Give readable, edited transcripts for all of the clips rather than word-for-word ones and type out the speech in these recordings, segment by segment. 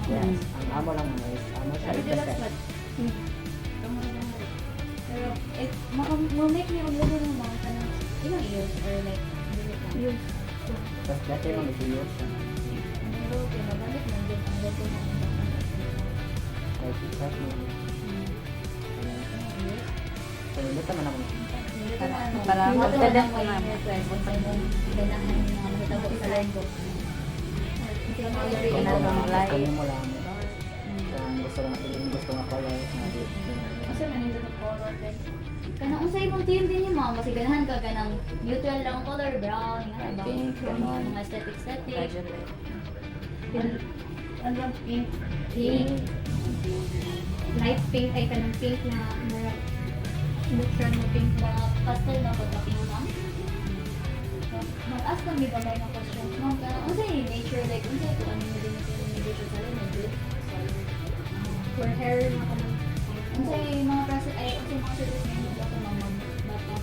Yes. Ang amo lang mo is amo siya Pero that's i-present. what. Pero it make me ulo ng mga kanang ilang years or like Yun. Tapos dati mo nag-use siya. pero pinabalik man din ang gato ng mga Like, start mo. So, dito man ako nakita. Para magdadam ko na. Ganahan yung mga mahitabo sa live ko. Kami mo lang. Gusto nga pala. Kasi manindot ang color like kanang unsay mong team din yung mga kasi ganahan ka ganang neutral lang color brown nga ba Pink, ganon. mga aesthetic Ano yung pink? pink Light pink ay kanang pink na neutral na pink. mga pastel na pag pink ma'am mag-ask kami bagay na questions ma'am kanang unsay nature like unsay kung ano mo din yung negosyo sa rin good For hair na kanang unsay mga process ay unsay mga service na yung ako ma'am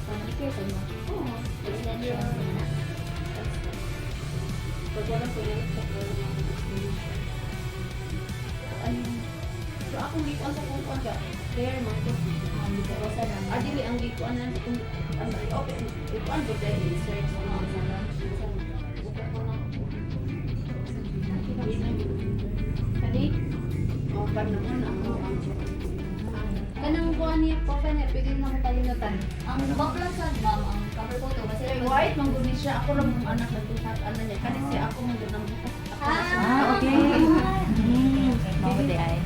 manicure sa mo extension pag wala ko yan sa So akong gikuan sa kukuan ka. There man ko. basta lang Adili ang gikuan na kung ano open. Gikuan ko dahil search mo ang sana. Kani? O kan naman ang kanang kuha niya po pa niya pwede na mo kalimutan ang background sa ma'am ang cover photo kasi Say white man gud siya. Ako lang ang anak nagtuhat ana niya. Kani siya ako man gud ang bukas. Okay. Mao di ay.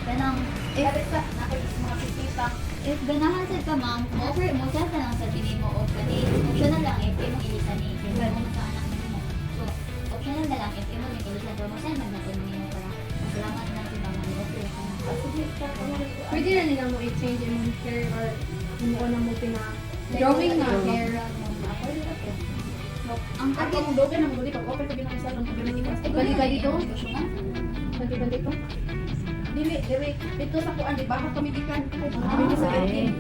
kanang Sabi sa nakikita mga sisita. if ganahan sa ka ma'am offer mo sa lang sa pili mo o kani optional lang if imo ilisa ni kaya mo sa anak mo so optional na lang if imo ni ilisa mo sa man na nimo para salamat na sa mga offer Pwede na nila mo i-change yung hair or yung na mo drawing na hair. ang Ako target mo doon nang gudi pag open ko binang isa lang pag binang ay Balik-balik dito to? Balik-balik ko? Dili ito sa kuan di ba kami gikan. Kami sa okay.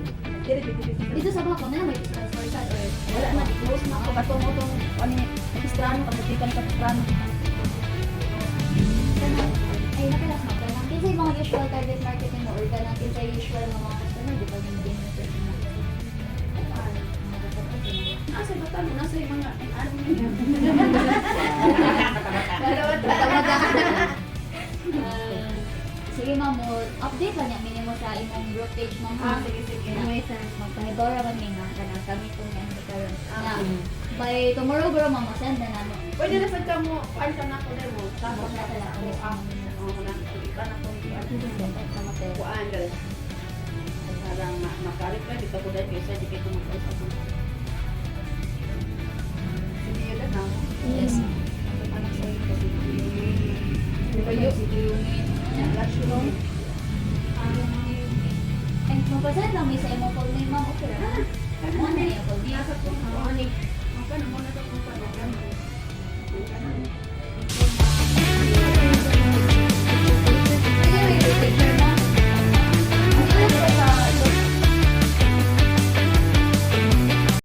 Dili dili. dito sa bako na may store sa or Wala na di-close na ako bato mo tong ano extrano pagtikan ka extrano. ay nakalas mo kanang kinsay mga usual target market mo or kanang kinsay usual mga customer di ba yung din Asa ba talo nasa yung mga ano niya. Sige ma'am, mo update lang niya minimo sa imong group page ma'am. Sige sige. Anyway, sa Magpanigora man mi nga kanang kami kung yan karon. Na by tomorrow bro ma'am send na namo. Pwede na sad ka mo kuan ka na ko demo. Tapos Tapos na sila ako ang na iba na ko kuan dali. Parang makalit ka dito ko dahil kasi di kito mo ako. Sige yun na. Yes. Anak sa iyo kasi. Di ba yung Last you know. And magpasend lang mi sa imong full name ma'am okay ra. Ano na yung full name? Nasa ko. Ano ni? Ako na mo na to kung paano.